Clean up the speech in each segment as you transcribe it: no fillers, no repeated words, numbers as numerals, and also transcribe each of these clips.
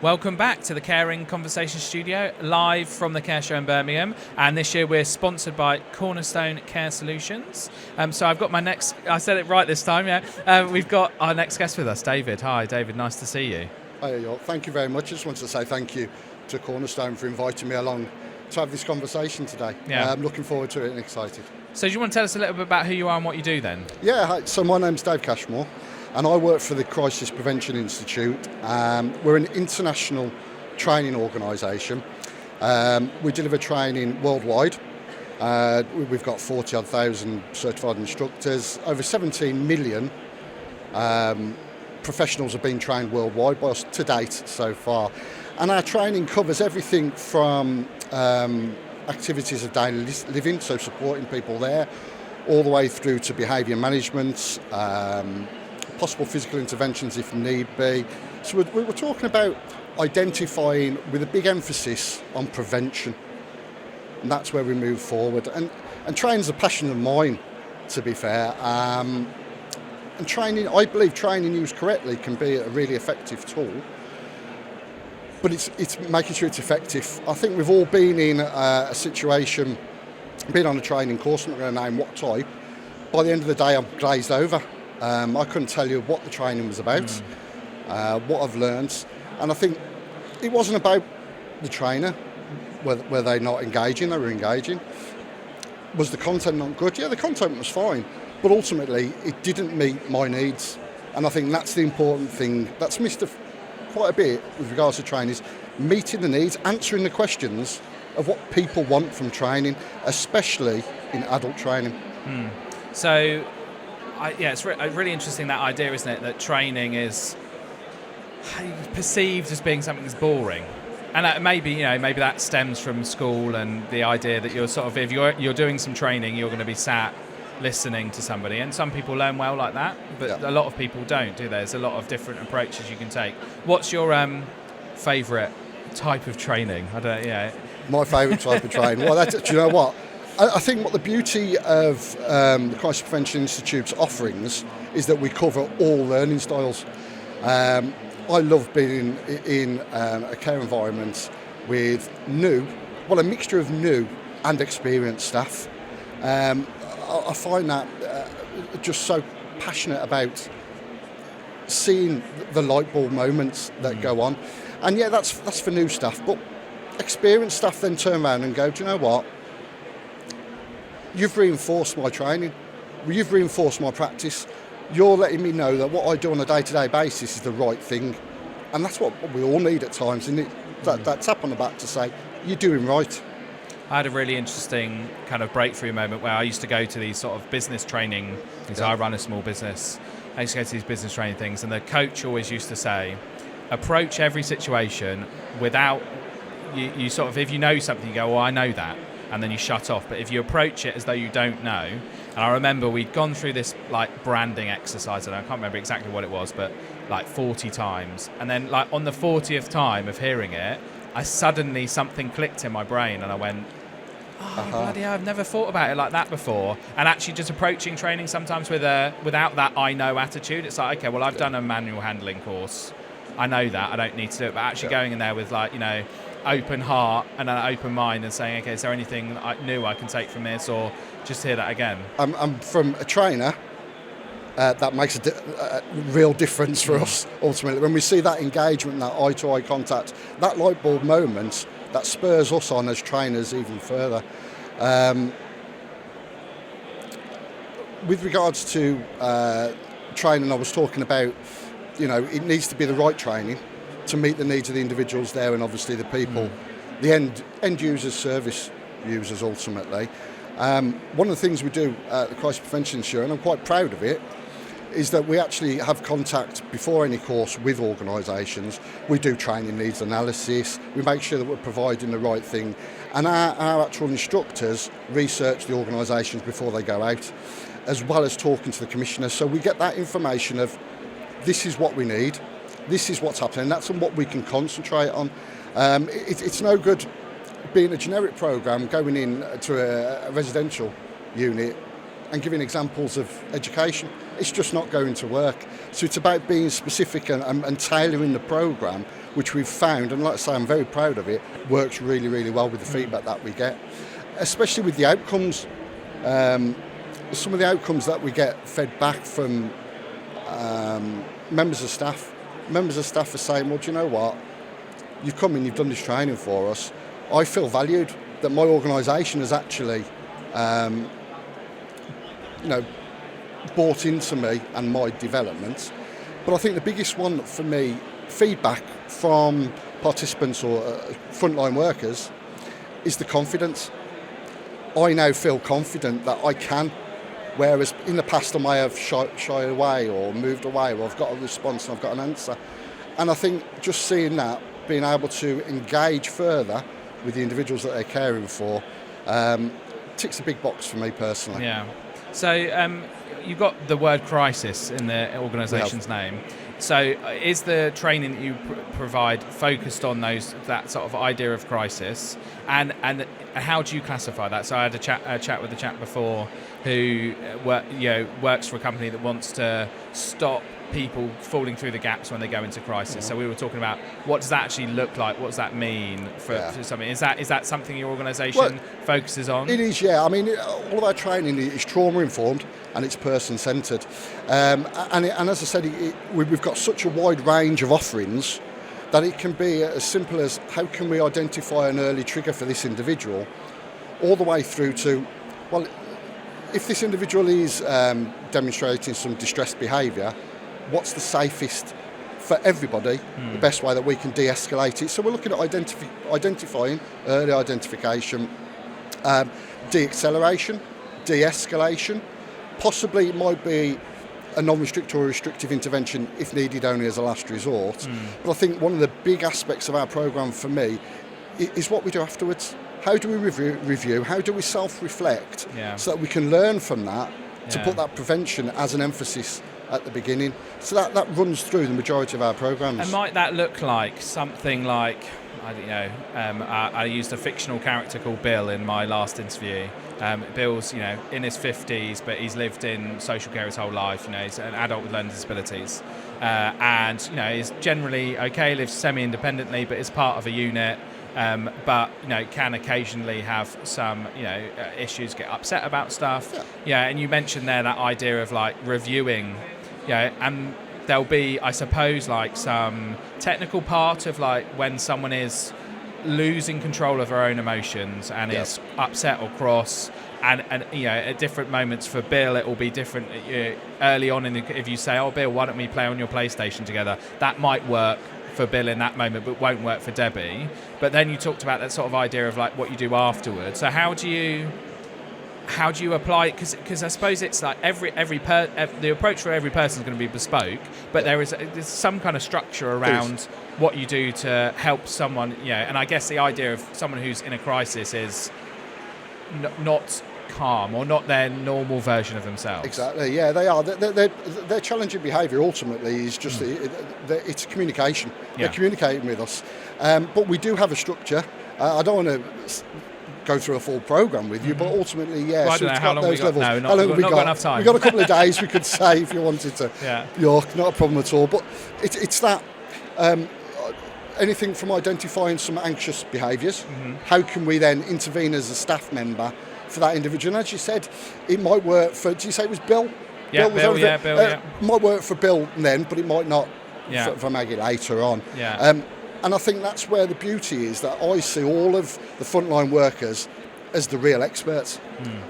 Welcome back to the Caring Conversation Studio, live from the Care Show in Birmingham. And this year we're sponsored by Cornerstone Care Solutions. So I've got my next, I said it right this time, yeah. We've got our next guest with us, David. Hi, David, nice to see you. Hi, York. Thank you very much. I just wanted to say thank you to Cornerstone for inviting me along to have this conversation today. Yeah. I'm looking forward to it and excited. So do you want to tell us a little bit about who you are and what you do then? Yeah, hi. So my name's David Cashmoor and I work for the Crisis Prevention Institute. We're an international training organisation. We deliver training worldwide. We've got 40,000 certified instructors. Over 17 million professionals have been trained worldwide by us to date so far. And our training covers everything from activities of daily living, so supporting people there, all the way through to behaviour management, possible physical interventions if need be. So we're talking about identifying with a big emphasis on prevention. And that's where we move forward. And training's a passion of mine, to be fair. And training, I believe training used correctly can be a really effective tool. But it's making sure it's effective. I think we've all been in a situation, been on a training course, I'm not going to name what type. By the end of the day, I'm glazed over. I couldn't tell you what the training was about, what I've learned. And I think it wasn't about the trainer, were they not engaging, they were engaging. Was the content not good? Yeah, the content was fine. But ultimately, it didn't meet my needs. And I think that's the important thing. That's missed quite a bit with regards to training, is meeting the needs, answering the questions of what people want from training, especially in adult training. So, it's really interesting, that idea, isn't it, that training is perceived as being something that's boring. And maybe that stems from school and the idea that you're sort of, if you're doing some training, you're going to be sat listening to somebody, and some people learn well like that, but a lot of people don't, do they? There's a lot of different approaches you can take. What's your favourite type of training? My favourite type of training? Well, do you know what? I think what the beauty of the Crisis Prevention Institute's offerings is that we cover all learning styles. I love being in a care environment with a mixture of new and experienced staff. I find that just so passionate about seeing the light bulb moments that go on. And yeah, that's for new staff, but experienced staff then turn around and go, do you know what? You've reinforced my training. You've reinforced my practice. You're letting me know that what I do on a day-to-day basis is the right thing. And that's what we all need at times, isn't it? That tap on the back to say, you're doing right. I had a really interesting kind of breakthrough moment where I used to go to these sort of business training things. I run a small business. I used to go to these business training things, and the coach always used to say, approach every situation without, you sort of, if you know something, you go, well, I know that, and then you shut off. But if you approach it as though you don't know, and I remember we'd gone through this like branding exercise, and I can't remember exactly what it was, but like 40 times. And then like on the 40th time of hearing it, suddenly something clicked in my brain, and I went, bloody hell, I've never thought about it like that before. And actually just approaching training sometimes without that I know attitude. It's like, okay, well, I've done a manual handling course. I know that, I don't need to do it. But actually going in there with open heart and an open mind and saying, okay, is there anything new I can take from this, or just hear that again? I'm from a trainer, that makes a real difference for us, ultimately. When we see that engagement, that eye-to-eye contact, that light bulb moment, that spurs us on as trainers even further. With regards to training, I was talking about, it needs to be the right training to meet the needs of the individuals there, and obviously the people, the end users, service users ultimately. One of the things we do at the Crisis Prevention Institute, and I'm quite proud of it, is that we actually have contact before any course with organisations. We do training needs analysis, we make sure that we're providing the right thing, and our actual instructors research the organisations before they go out, as well as talking to the commissioners. So we get that information of, this is what we need, this is what's happening, that's what we can concentrate on. It's no good being a generic programme, going in to a residential unit and giving examples of education. it's just not going to work. So it's about being specific and tailoring the programme, which we've found, and like I say, I'm very proud of it, works really, really well with the feedback that we get, especially with the outcomes. Some of the outcomes that we get fed back from members of staff are saying, well, do you know what? You've come in, you've done this training for us. I feel valued, that my organisation has actually bought into me and my development. But I think the biggest one for me, feedback from participants or frontline workers, is the confidence. I now feel confident that I can, whereas in the past I may have shy away or moved away, or I've got a response and I've got an answer. And I think just seeing that, being able to engage further with the individuals that they're caring for, ticks a big box for me personally. Yeah. So you've got the word crisis in the organisation's name. So is the training that you provide focused on that sort of idea of crisis, and how do you classify that? So I had a chat with a chap before who works for a company that wants to stop people falling through the gaps when they go into crisis. So we were talking about what does that actually look like? What does that mean for something? Is that something your organisation focuses on? It is, yeah. I mean, all of our training is trauma informed and it's person centred. And as I said, we've got such a wide range of offerings that it can be as simple as how can we identify an early trigger for this individual, all the way through to, well, if this individual is demonstrating some distressed behaviour, what's the safest for everybody, the best way that we can de-escalate it. So we're looking at identifying, early identification, de-acceleration, de-escalation. Possibly it might be a non-restrictive or restrictive intervention if needed only as a last resort. But I think one of the big aspects of our programme for me is what we do afterwards. How do we review? How do we self-reflect so that we can learn from that to put that prevention as an emphasis at the beginning? So that runs through the majority of our programmes. And might that look like something like, I don't know, I used a fictional character called Bill in my last interview. Bill's, in his 50s, but he's lived in social care his whole life. He's an adult with learning disabilities, and is generally okay, lives semi-independently, but is part of a unit. But can occasionally have some issues, get upset about stuff. And you mentioned there that idea of like reviewing, and there'll be, I suppose, like some technical part of like when someone is losing control of their own emotions and is upset or cross, and at different moments for Bill it will be different. Early on if you say, oh Bill, why don't we play on your PlayStation together, that might work for Bill in that moment but won't work for Debbie. But then you talked about that sort of idea of like what you do afterwards. So how do you apply it? Because I suppose it's like the approach for every person is going to be bespoke, but there's some kind of structure around what you do to help someone. And I guess the idea of someone who's in a crisis is not calm or not their normal version of themselves. Exactly. Yeah, they are. Their challenging behaviour ultimately is just it's communication. They're communicating with us, but we do have a structure. I don't want to go through a full programme with you, but ultimately, well, I don't know how long we got. No, how long we've got enough time. We've got a couple of days, we could say, if you wanted to. York, not a problem at all. But it's that anything from identifying some anxious behaviours, how can we then intervene as a staff member for that individual? And as you said, it might work for, did you say it was Bill? Yeah, Bill, might work for Bill then, but it might not for Maggie later on. And I think that's where the beauty is, that I see all of the frontline workers as the real experts.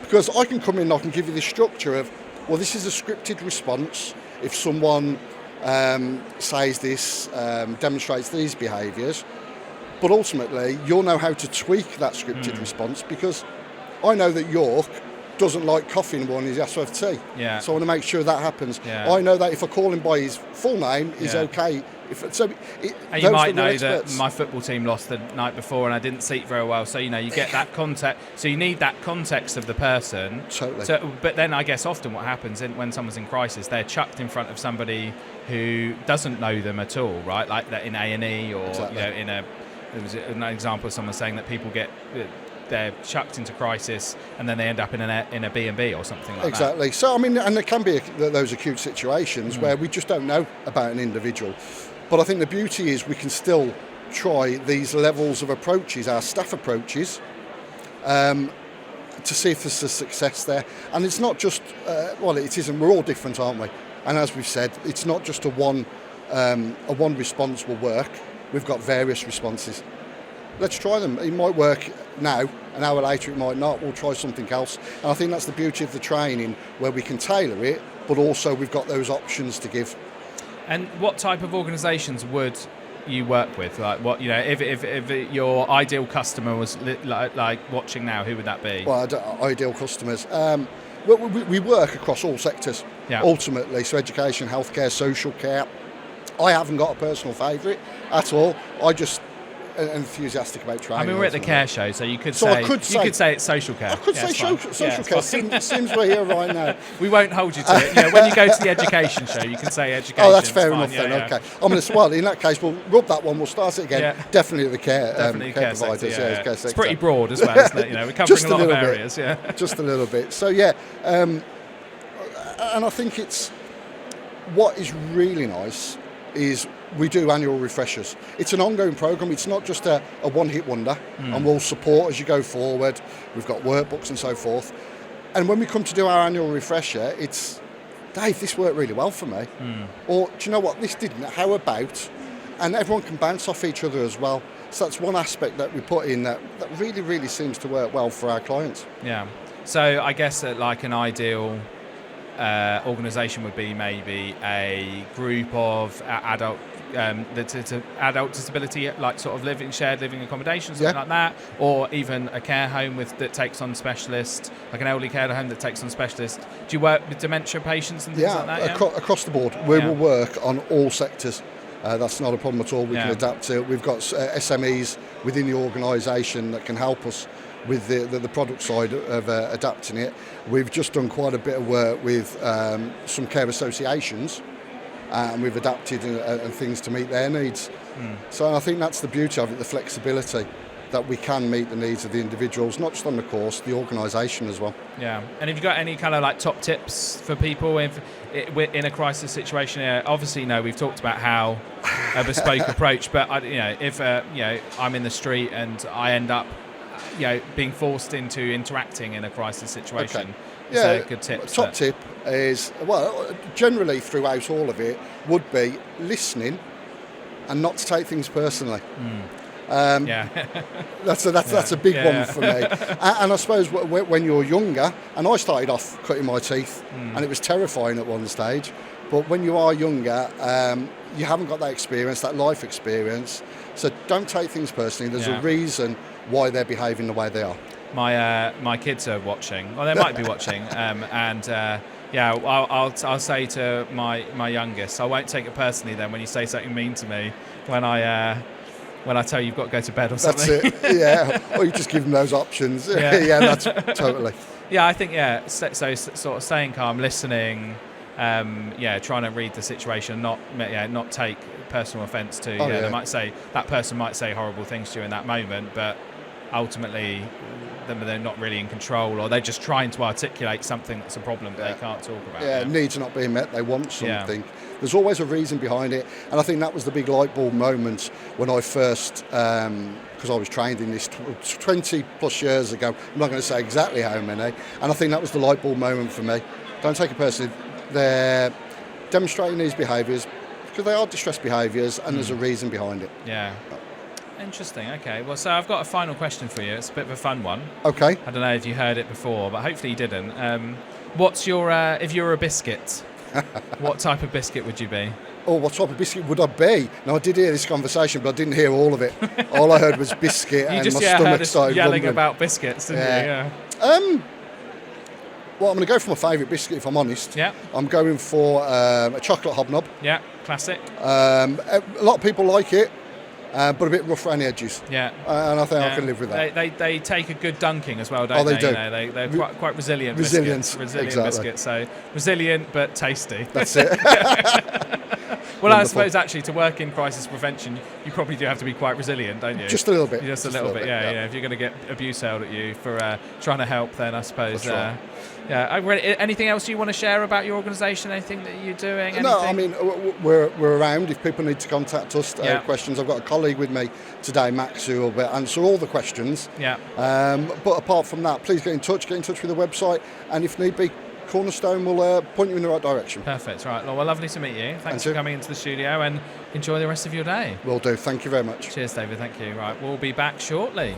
Because I can come in and I can give you the structure of, well, this is a scripted response. If someone says this, demonstrates these behaviours, but ultimately you'll know how to tweak that scripted response, because I know that York doesn't like coffee in the morning, he has to have tea. So I want to make sure that happens. I know that if I call him by his full name, he's okay. And you might know that my football team lost the night before and I didn't sleep very well, so you get that context. So you need that context of the person. Totally. So, but then I guess often what happens when someone's in crisis, they're chucked in front of somebody who doesn't know them at all, right? Like that in A&E or there was an example of someone saying that people get they're chucked into crisis, and then they end up in a B&B or something like that. Exactly. So, I mean, and there can be those acute situations where we just don't know about an individual. But I think the beauty is we can still try these levels of approaches, our staff approaches, to see if there's a success there. And it's not just, it isn't, we're all different, aren't we? And as we've said, it's not just a one response will work. We've got various responses. Let's try them. It might work now, an hour later it might not. We'll try something else. And I think that's the beauty of the training, where we can tailor it, but also we've got those options to give. And what type of organisations would you work with? Like, what, you know, if your ideal customer was like watching now, who would that be? Well, ideal customers. We work across all sectors, ultimately. So education, healthcare, social care. I haven't got a personal favourite at all. I just enthusiastic about training. I mean, we're at the Care Show, so you could say it's social care. I could say social care. Seems we're here right now. We won't hold you to it. You know, when you go to the education show, you can say education. Oh, that's fair enough then. Okay. I'm going to. Well, in that case, we'll rub that one. We'll start it again. Yeah. Definitely the care. Definitely care sector, providers. Yeah. It's pretty broad as well, isn't it? You know, we're covering a lot of areas. Yeah. Just a little bit. So yeah, and I think it's what is really nice is we do annual refreshers. It's an ongoing programme. It's not just a one-hit wonder, and we'll support as you go forward. We've got workbooks and so forth. And when we come to do our annual refresher, it's, Dave, this worked really well for me. Or, do you know what, this didn't. How about? And everyone can bounce off each other as well. So that's one aspect that we put in that really, really seems to work well for our clients. Yeah. So I guess that like an ideal organisation would be maybe a group of adult adult disability, like sort of shared living accommodations, something like that, or even a care home that takes on specialists, like an elderly care home that takes on specialists. Do you work with dementia patients and things like that? Yeah, across the board. We will work on all sectors. That's not a problem at all. We can adapt to it. We've got SMEs within the organisation that can help us with the product side of adapting it. We've just done quite a bit of work with some care associations, and we've adapted and things to meet their needs. So I think that's the beauty of it, the flexibility, that we can meet the needs of the individuals, not just on the course, the organisation as well. Yeah. And have you got any kind of like top tips for people in a crisis situation? Obviously, we've talked about how a bespoke approach, but if I'm in the street and I end up being forced into interacting in a crisis situation. Okay. Yeah, good tip. Top tip is, generally throughout all of it, would be listening and not to take things personally. That's a big one for me. And I suppose when you're younger, and I started off cutting my teeth, and it was terrifying at one stage, but when you are younger, you haven't got that experience, that life experience, so don't take things personally. There's a reason why they're behaving the way they are. My kids are watching. Well, they might be watching, I'll say to my youngest, I won't take it personally. Then when you say something mean to me, when I tell you you've got to go to bed or something. That's it. Yeah, or you just give them those options. That's totally. Yeah, I think So sort of staying calm, listening. Trying to read the situation, not take personal offence to. They might say that person might say horrible things to you in that moment, but ultimately they're not really in control, or they're just trying to articulate something that's a problem that they can't talk about. Needs are not being met. They want something. There's always a reason behind it, and I think that was the big light bulb moment when I first, because I was trained in this 20 plus years ago. I'm not going to say exactly how many, and I think that was the light bulb moment for me. Don't take it personally. They're demonstrating these behaviours because they are distress behaviours, and there's a reason behind it. Yeah. Interesting. Okay. Well, so I've got a final question for you. It's a bit of a fun one. Okay. I don't know if you heard it before, but hopefully you didn't. What's your if you're a biscuit? What type of biscuit would you be? Oh, what type of biscuit would I be? Now, I did hear this conversation, but I didn't hear all of it. All I heard was biscuit, and my stomach started yelling rumbling. about biscuits, didn't you? Yeah. Well, I'm going to go for my favourite biscuit, if I'm honest. Yeah. I'm going for a chocolate hobnob. Yeah, classic. A lot of people like it, but a bit rough around the edges. Yeah. And I think I can live with that. They take a good dunking as well, don't they? They do. They're quite resilient. Resilient biscuits. Resilient exactly. biscuits. So resilient but tasty. That's it. Well, I Wonderful. suppose actually to work in crisis prevention, you probably do have to be quite resilient, don't you? Just a little bit. Just a little bit, yeah. If you're going to get abuse held at you for trying to help, then I suppose. That's right. Anything else you want to share about your organisation? Anything that you're doing? Anything? No, I mean, we're around if people need to contact us. Questions. I've got a colleague with me today, Max, who will answer all the questions. Yeah. But apart from that, please get in touch with the website, and if need be, Cornerstone will point you in the right direction. Perfect. Right. Well, lovely to meet you. Thanks for coming into the studio, and enjoy the rest of your day. Will do. Thank you very much. Cheers, David. Thank you. Right. We'll be back shortly.